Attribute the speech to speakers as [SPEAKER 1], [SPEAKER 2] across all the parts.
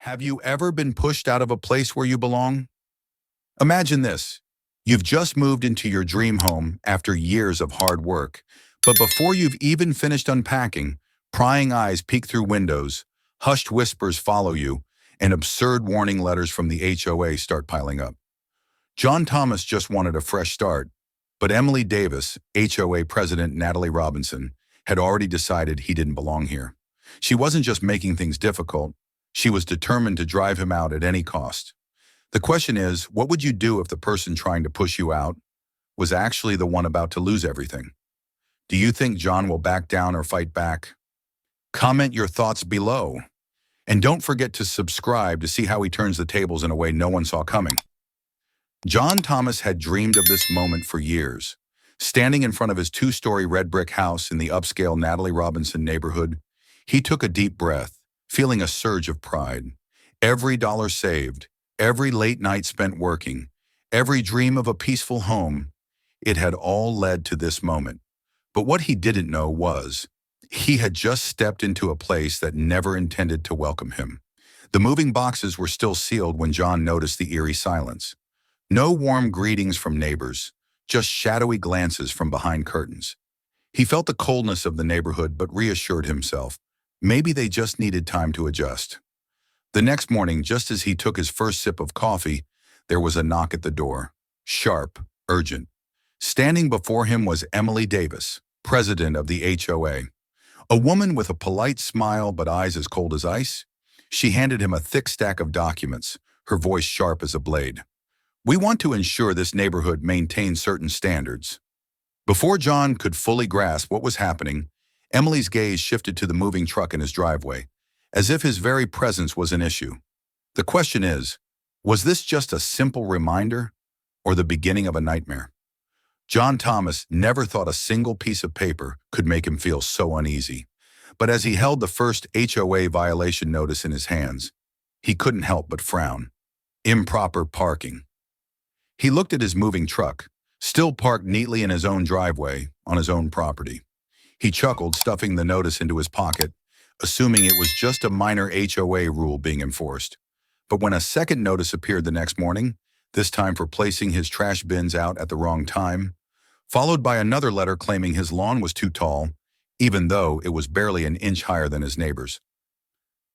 [SPEAKER 1] Have you ever been pushed out of a place where you belong? Imagine this. You've just moved into your dream home after years of hard work, but before you've even finished unpacking, prying eyes peek through windows, hushed whispers follow you, and absurd warning letters from the HOA start piling up. John Thomas just wanted a fresh start, but Emily Davis, HOA President Natalie Robinson, had already decided he didn't belong here. She wasn't just making things difficult, she was determined to drive him out at any cost. The question is, what would you do if the person trying to push you out was actually the one about to lose everything? Do you think John will back down or fight back? Comment your thoughts below. And don't forget to subscribe to see how he turns the tables in a way no one saw coming. John Thomas had dreamed of this moment for years. Standing in front of his two-story red brick house in the upscale Natalie Robinson neighborhood, he took a deep breath, feeling a surge of pride. Every dollar saved, every late night spent working, every dream of a peaceful home, it had all led to this moment. But what he didn't know was, he had just stepped into a place that never intended to welcome him. The moving boxes were still sealed when John noticed the eerie silence. No warm greetings from neighbors, just shadowy glances from behind curtains. He felt the coldness of the neighborhood but reassured himself, maybe they just needed time to adjust. The next morning, just as he took his first sip of coffee, there was a knock at the door. Sharp, urgent. Standing before him was Emily Davis, president of the HOA. A woman with a polite smile but eyes as cold as ice. She handed him a thick stack of documents, her voice sharp as a blade. We want to ensure this neighborhood maintains certain standards. Before John could fully grasp what was happening, Emily's gaze shifted to the moving truck in his driveway, as if his very presence was an issue. The question is, was this just a simple reminder or the beginning of a nightmare? John Thomas never thought a single piece of paper could make him feel so uneasy. But as he held the first HOA violation notice in his hands, he couldn't help but frown. Improper parking. He looked at his moving truck, still parked neatly in his own driveway, on his own property. He chuckled, stuffing the notice into his pocket, assuming it was just a minor HOA rule being enforced. But when a second notice appeared the next morning, this time for placing his trash bins out at the wrong time, followed by another letter claiming his lawn was too tall, even though it was barely an inch higher than his neighbor's,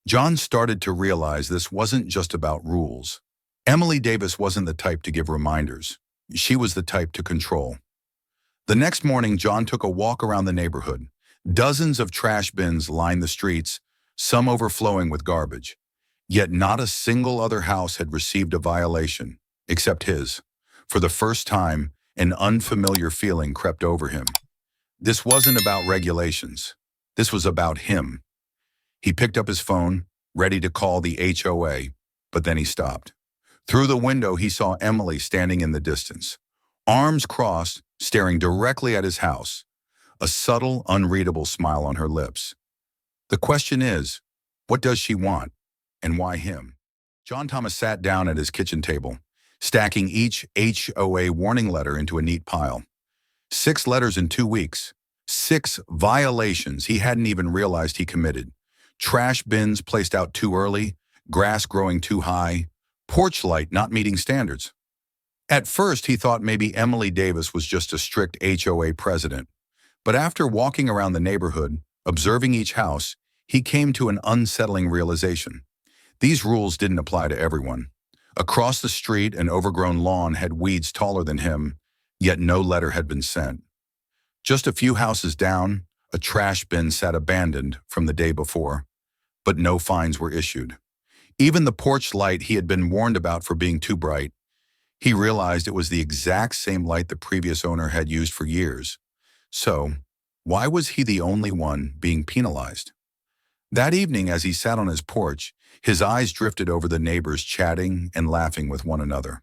[SPEAKER 1] John started to realize this wasn't just about rules. Emily Davis wasn't the type to give reminders. She was the type to control. The next morning, John took a walk around the neighborhood. Dozens of trash bins lined the streets, some overflowing with garbage. Yet not a single other house had received a violation, except his. For the first time, an unfamiliar feeling crept over him. This wasn't about regulations. This was about him. He picked up his phone, ready to call the HOA, but then he stopped. Through the window, he saw Emily standing in the distance, arms crossed, staring directly at his house, a subtle, unreadable smile on her lips. The question is, what does she want, and why him? John Thomas sat down at his kitchen table, stacking each HOA warning letter into a neat pile. 6 letters in 2 weeks. 6 violations he hadn't even realized he committed. Trash bins placed out too early, grass growing too high, porch light not meeting standards. At first, he thought maybe Emily Davis was just a strict HOA president. But after walking around the neighborhood, observing each house, he came to an unsettling realization. These rules didn't apply to everyone. Across the street, an overgrown lawn had weeds taller than him, yet no letter had been sent. Just a few houses down, a trash bin sat abandoned from the day before, but no fines were issued. Even the porch light he had been warned about for being too bright, he realized it was the exact same light the previous owner had used for years. So, why was he the only one being penalized? That evening, as he sat on his porch, his eyes drifted over the neighbors chatting and laughing with one another.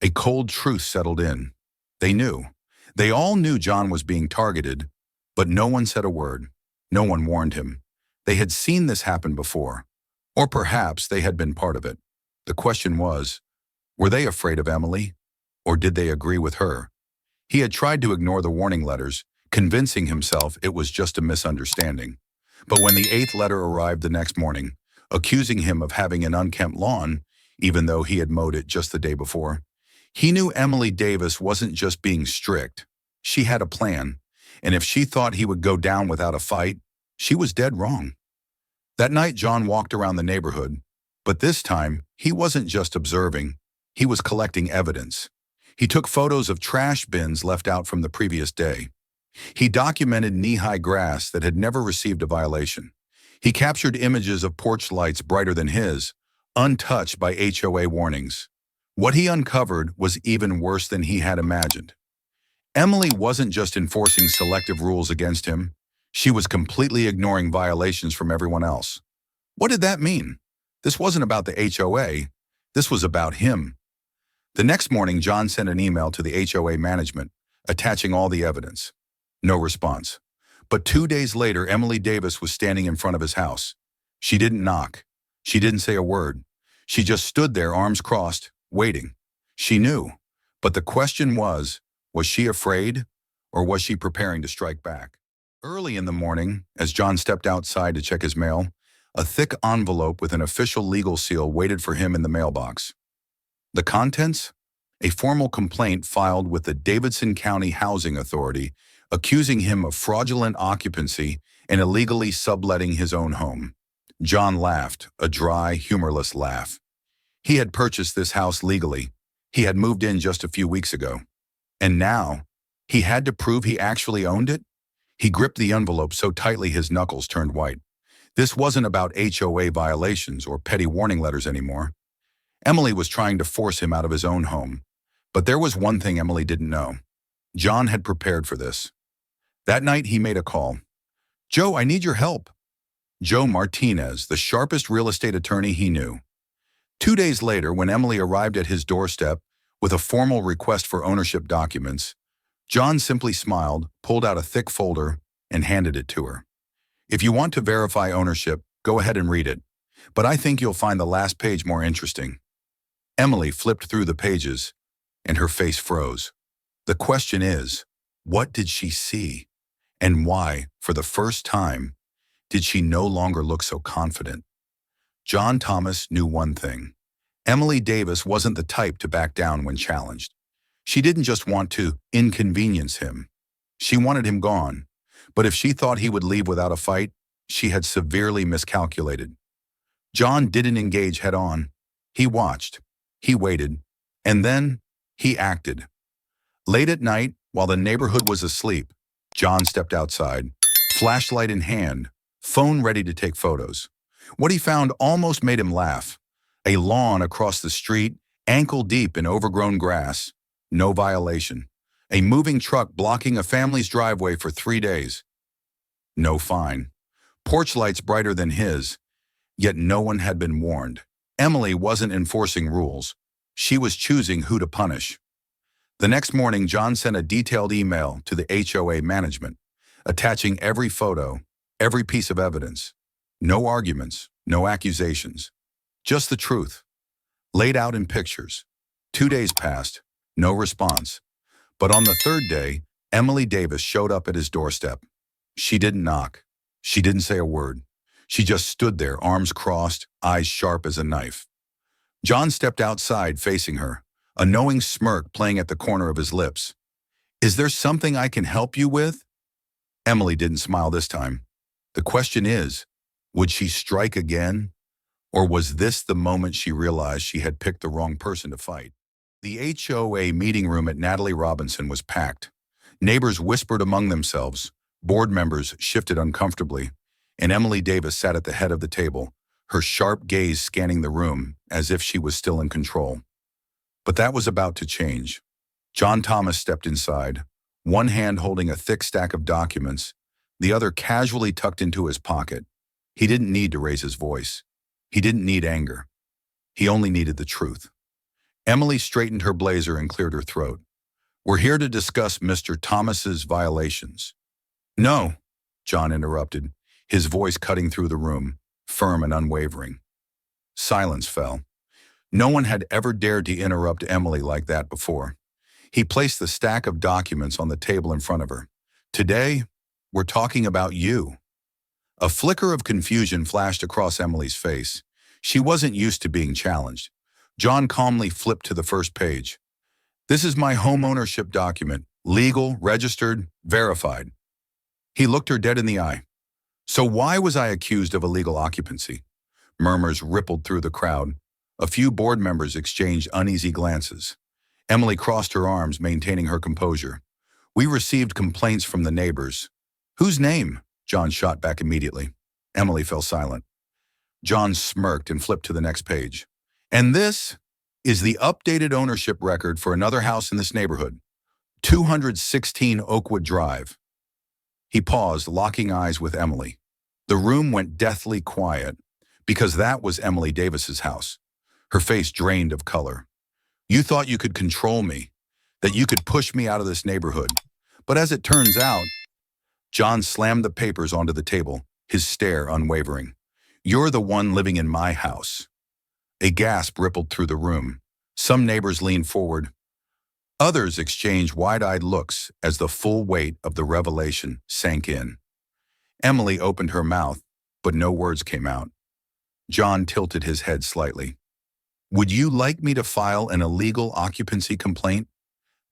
[SPEAKER 1] A cold truth settled in. They knew. They all knew John was being targeted, but no one said a word. No one warned him. They had seen this happen before. Or perhaps they had been part of it. The question was, were they afraid of Emily, or did they agree with her? He had tried to ignore the warning letters, convincing himself it was just a misunderstanding. But when the 8th letter arrived the next morning, accusing him of having an unkempt lawn, even though he had mowed it just the day before. He knew Emily Davis wasn't just being strict. She had a plan, and if she thought he would go down without a fight, she was dead wrong. That night, John walked around the neighborhood, but this time, he wasn't just observing, he was collecting evidence. He took photos of trash bins left out from the previous day. He documented knee-high grass that had never received a violation. He captured images of porch lights brighter than his, untouched by HOA warnings. What he uncovered was even worse than he had imagined. Emily wasn't just enforcing selective rules against him. She was completely ignoring violations from everyone else. What did that mean? This wasn't about the HOA. This was about him. The next morning, John sent an email to the HOA management, attaching all the evidence. No response. But 2 days later, Emily Davis was standing in front of his house. She didn't knock. She didn't say a word. She just stood there, arms crossed, waiting. She knew. But the question was she afraid, or was she preparing to strike back? Early in the morning, as John stepped outside to check his mail, a thick envelope with an official legal seal waited for him in the mailbox. The contents? A formal complaint filed with the Davidson County Housing Authority, accusing him of fraudulent occupancy and illegally subletting his own home. John laughed, a dry, humorless laugh. He had purchased this house legally. He had moved in just a few weeks ago. And now, he had to prove he actually owned it? He gripped the envelope so tightly his knuckles turned white. This wasn't about HOA violations or petty warning letters anymore. Emily was trying to force him out of his own home. But there was one thing Emily didn't know. John had prepared for this. That night, he made a call. "Joe, I need your help." Joe Martinez, the sharpest real estate attorney he knew. 2 days later, when Emily arrived at his doorstep with a formal request for ownership documents, John simply smiled, pulled out a thick folder, and handed it to her. "If you want to verify ownership, go ahead and read it, but I think you'll find the last page more interesting." Emily flipped through the pages, and her face froze. The question is, what did she see? And why, for the first time, did she no longer look so confident? John Thomas knew one thing. Emily Davis wasn't the type to back down when challenged. She didn't just want to inconvenience him. She wanted him gone. But if she thought he would leave without a fight, she had severely miscalculated. John didn't engage head-on. He watched. He waited. And then he acted. Late at night, while the neighborhood was asleep, John stepped outside, flashlight in hand, phone ready to take photos. What he found almost made him laugh. A lawn across the street, ankle-deep in overgrown grass. No violation. A moving truck blocking a family's driveway for 3 days. No fine. Porch lights brighter than his, yet no one had been warned. Emily wasn't enforcing rules. She was choosing who to punish. The next morning, John sent a detailed email to the HOA management, attaching every photo, every piece of evidence. No arguments, no accusations. Just the truth, laid out in pictures. 2 days passed, no response. But on the third day, Emily Davis showed up at his doorstep. She didn't knock. She didn't say a word. She just stood there, arms crossed, eyes sharp as a knife. John stepped outside facing her, a knowing smirk playing at the corner of his lips. "Is there something I can help you with?" Emily didn't smile this time. The question is, would she strike again? Or was this the moment she realized she had picked the wrong person to fight? The HOA meeting room at Natalie Robinson was packed. Neighbors whispered among themselves, board members shifted uncomfortably, and Emily Davis sat at the head of the table, her sharp gaze scanning the room as if she was still in control. But that was about to change. John Thomas stepped inside, one hand holding a thick stack of documents, the other casually tucked into his pocket. He didn't need to raise his voice. He didn't need anger. He only needed the truth. Emily straightened her blazer and cleared her throat. "We're here to discuss Mr. Thomas's violations." "No," John interrupted, his voice cutting through the room, firm and unwavering. Silence fell. No one had ever dared to interrupt Emily like that before. He placed the stack of documents on the table in front of her. "Today, we're talking about you." A flicker of confusion flashed across Emily's face. She wasn't used to being challenged. John calmly flipped to the first page. This is my home ownership document, legal, registered, verified. He looked her dead in the eye. So why was I accused of illegal occupancy? Murmurs rippled through the crowd. A few board members exchanged uneasy glances. Emily crossed her arms, maintaining her composure. We received complaints from the neighbors. Whose name? John shot back immediately. Emily fell silent. John smirked and flipped to the next page. And this is the updated ownership record for another house in this neighborhood, 216 Oakwood Drive. He paused, locking eyes with Emily. The room went deathly quiet, because that was Emily Davis's house. Her face drained of color. You thought you could control me, that you could push me out of this neighborhood. But as it turns out, John slammed the papers onto the table, his stare unwavering. You're the one living in my house. A gasp rippled through the room. Some neighbors leaned forward. Others exchanged wide-eyed looks as the full weight of the revelation sank in. Emily opened her mouth, but no words came out. John tilted his head slightly. Would you like me to file an illegal occupancy complaint?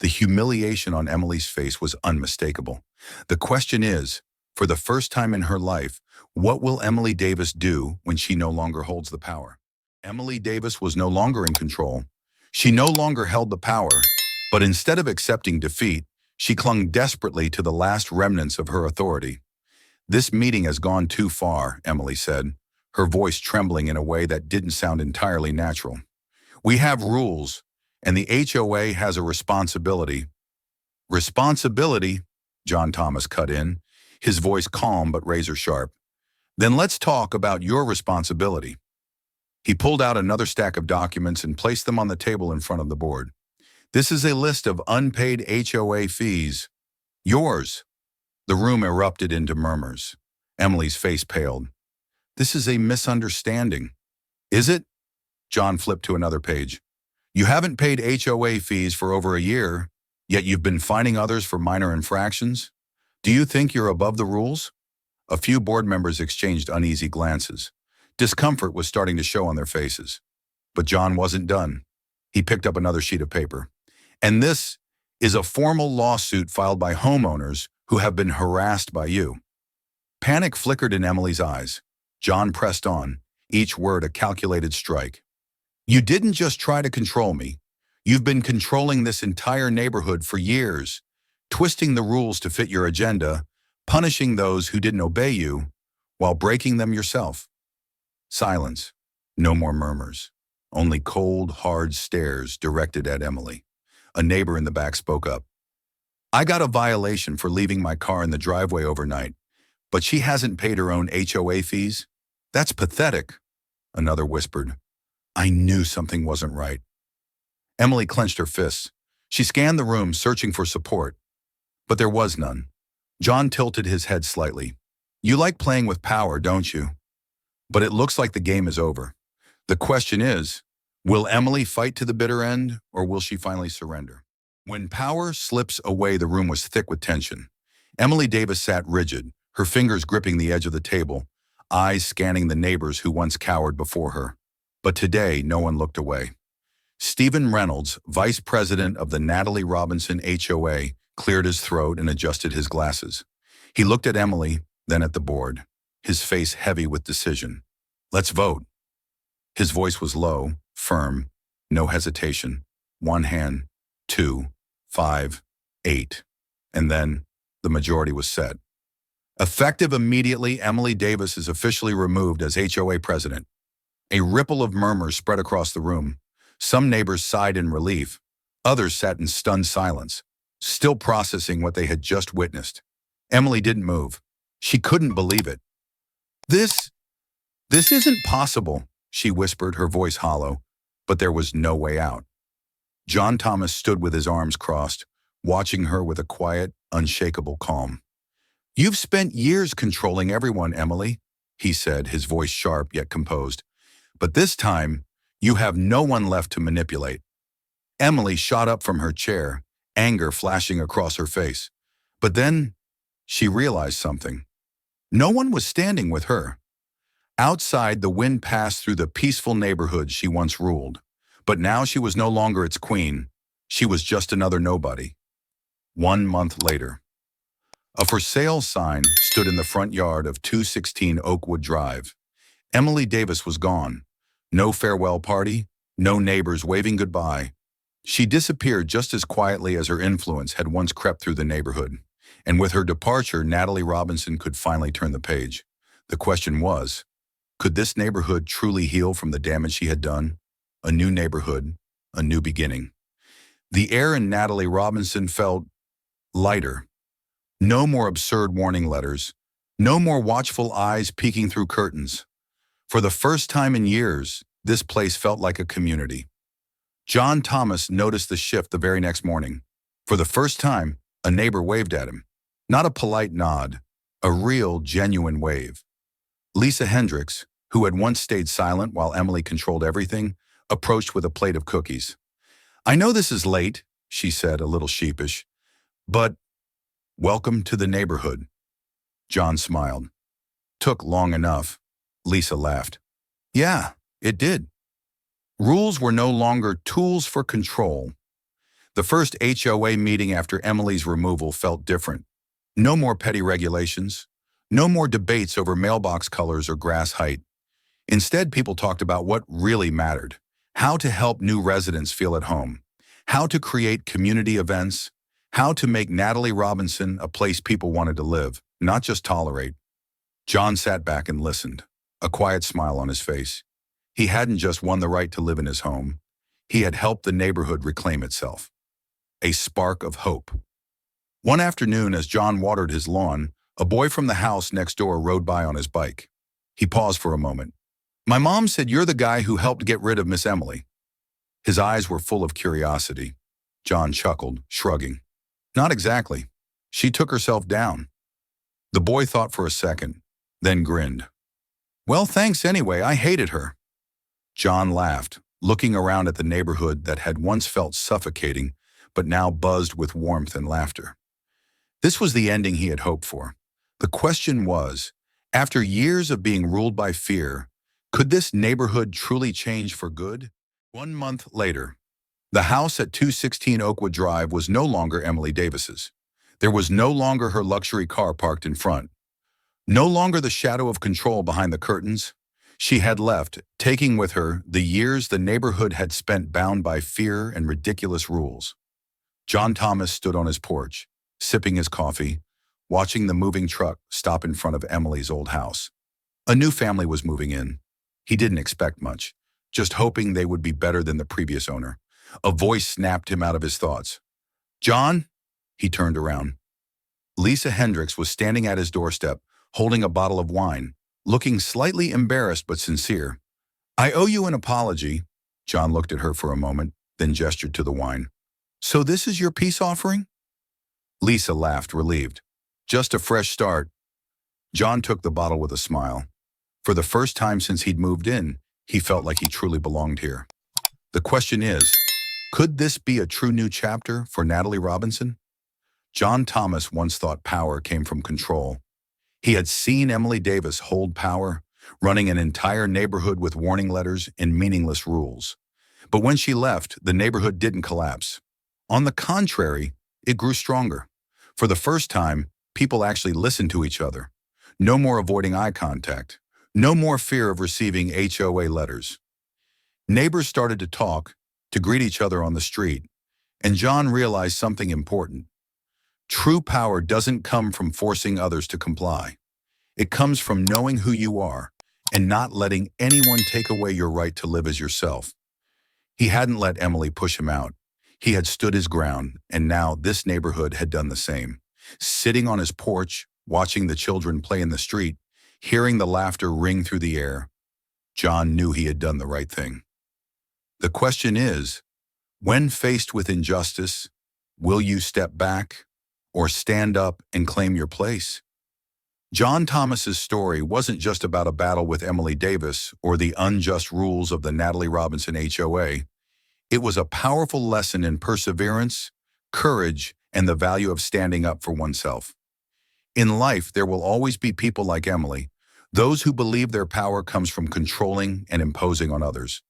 [SPEAKER 1] The humiliation on Emily's face was unmistakable. The question is, for the first time in her life, what will Emily Davis do when she no longer holds the power? Emily Davis was no longer in control. She no longer held the power, but instead of accepting defeat, she clung desperately to the last remnants of her authority. This meeting has gone too far, Emily said, her voice trembling in a way that didn't sound entirely natural. We have rules, and the HOA has a responsibility. Responsibility? John Thomas cut in, his voice calm but razor sharp. Then let's talk about your responsibility. He pulled out another stack of documents and placed them on the table in front of the board. This is a list of unpaid HOA fees. Yours. The room erupted into murmurs. Emily's face paled. This is a misunderstanding. Is it? John flipped to another page. You haven't paid HOA fees for over a year, yet you've been fining others for minor infractions? Do you think you're above the rules? A few board members exchanged uneasy glances. Discomfort was starting to show on their faces. But John wasn't done. He picked up another sheet of paper. And this is a formal lawsuit filed by homeowners who have been harassed by you. Panic flickered in Emily's eyes. John pressed on, each word a calculated strike. You didn't just try to control me. You've been controlling this entire neighborhood for years, twisting the rules to fit your agenda, punishing those who didn't obey you, while breaking them yourself. Silence. No more murmurs. Only cold, hard stares directed at Emily. A neighbor in the back spoke up. I got a violation for leaving my car in the driveway overnight, but she hasn't paid her own HOA fees? That's pathetic, another whispered. I knew something wasn't right. Emily clenched her fists. She scanned the room, searching for support. But there was none. John tilted his head slightly. You like playing with power, don't you? But it looks like the game is over. The question is, will Emily fight to the bitter end, or will she finally surrender? When power slips away, the room was thick with tension. Emily Davis sat rigid, her fingers gripping the edge of the table, eyes scanning the neighbors who once cowered before her. But today, no one looked away. Stephen Reynolds, vice president of the Natalie Robinson HOA, cleared his throat and adjusted his glasses. He looked at Emily, then at the board, his face heavy with decision. Let's vote. His voice was low, firm, no hesitation. 1 hand, 2, 5, 8. And then the majority was set. Effective immediately, Emily Davis is officially removed as HOA president. A ripple of murmurs spread across the room. Some neighbors sighed in relief. Others sat in stunned silence, still processing what they had just witnessed. Emily didn't move. She couldn't believe it. This isn't possible, she whispered, her voice hollow, but there was no way out. John Thomas stood with his arms crossed, watching her with a quiet, unshakable calm. You've spent years controlling everyone, Emily, he said, his voice sharp yet composed. But this time, you have no one left to manipulate. Emily shot up from her chair, anger flashing across her face. But then, she realized something. No one was standing with her. Outside, the wind passed through the peaceful neighborhood she once ruled. But now she was no longer its queen. She was just another nobody. 1 month later, a for sale sign stood in the front yard of 216 Oakwood Drive. Emily Davis was gone. No farewell party, no neighbors waving goodbye. She disappeared just as quietly as her influence had once crept through the neighborhood. And with her departure, Natalie Robinson could finally turn the page. The question was, could this neighborhood truly heal from the damage she had done? A new neighborhood, a new beginning. The air in Natalie Robinson felt lighter. No more absurd warning letters. No more watchful eyes peeking through curtains. For the first time in years, this place felt like a community. John Thomas noticed the shift the very next morning. For the first time, a neighbor waved at him. Not a polite nod, a real, genuine wave. Lisa Hendricks, who had once stayed silent while Emily controlled everything, approached with a plate of cookies. "I know this is late," she said, a little sheepish, "but welcome to the neighborhood." John smiled. "Took long enough." Lisa laughed. "Yeah, it did." Rules were no longer tools for control. The first HOA meeting after Emily's removal felt different. No more petty regulations. No more debates over mailbox colors or grass height. Instead, people talked about what really mattered: how to help new residents feel at home, how to create community events, how to make Natalie Robinson a place people wanted to live, not just tolerate. John sat back and listened, a quiet smile on his face. He hadn't just won the right to live in his home. He had helped the neighborhood reclaim itself. A spark of hope. One afternoon, as John watered his lawn, a boy from the house next door rode by on his bike. He paused for a moment. "My mom said you're the guy who helped get rid of Miss Emily." His eyes were full of curiosity. John chuckled, shrugging. "Not exactly. She took herself down." The boy thought for a second, then grinned. "Well, thanks anyway. I hated her." John laughed, looking around at the neighborhood that had once felt suffocating, but now buzzed with warmth and laughter. This was the ending he had hoped for. The question was, after years of being ruled by fear, could this neighborhood truly change for good? 1 month later, the house at 216 Oakwood Drive was no longer Emily Davis's. There was no longer her luxury car parked in front. No longer the shadow of control behind the curtains. She had left, taking with her the years the neighborhood had spent bound by fear and ridiculous rules. John Thomas stood on his porch, sipping his coffee, watching the moving truck stop in front of Emily's old house. A new family was moving in. He didn't expect much, just hoping they would be better than the previous owner. A voice snapped him out of his thoughts. "John?" He turned around. Lisa Hendricks was standing at his doorstep, holding a bottle of wine, looking slightly embarrassed but sincere. "I owe you an apology." John looked at her for a moment, then gestured to the wine. "So this is your peace offering?" Lisa laughed, relieved. "Just a fresh start." John took the bottle with a smile. For the first time since he'd moved in, he felt like he truly belonged here. The question is, could this be a true new chapter for Natalie Robinson? John Thomas once thought power came from control. He had seen Emily Davis hold power, running an entire neighborhood with warning letters and meaningless rules. But when she left, the neighborhood didn't collapse. On the contrary, it grew stronger. For the first time, people actually listened to each other. No more avoiding eye contact. No more fear of receiving HOA letters. Neighbors started to talk, to greet each other on the street, and John realized something important. True power doesn't come from forcing others to comply. It comes from knowing who you are and not letting anyone take away your right to live as yourself. He hadn't let Emily push him out. He had stood his ground, and now this neighborhood had done the same. Sitting on his porch, watching the children play in the street, hearing the laughter ring through the air, John knew he had done the right thing. The question is, when faced with injustice, will you step back or stand up and claim your place? John Thomas's story wasn't just about a battle with Emily Davis or the unjust rules of the Natalie Robinson HOA. It was a powerful lesson in perseverance, courage, and the value of standing up for oneself. In life, there will always be people like Emily, Those who believe their power comes from controlling and imposing on others.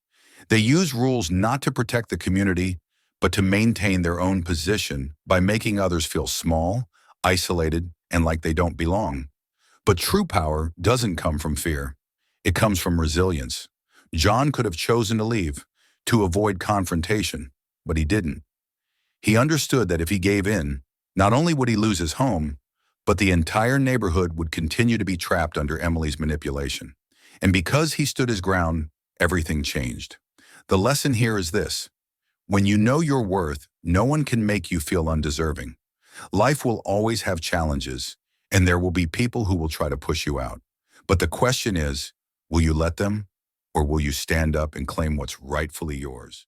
[SPEAKER 1] They use rules not to protect the community, but to maintain their own position by making others feel small, isolated, and like they don't belong. But true power doesn't come from fear. It comes from resilience. John could have chosen to leave, to avoid confrontation, but he didn't. He understood that if he gave in, not only would he lose his home, but the entire neighborhood would continue to be trapped under Emily's manipulation. And because he stood his ground, everything changed. The lesson here is this: when you know your worth, no one can make you feel undeserving. Life will always have challenges, and there will be people who will try to push you out. But the question is, will you let them, or will you stand up and claim what's rightfully yours?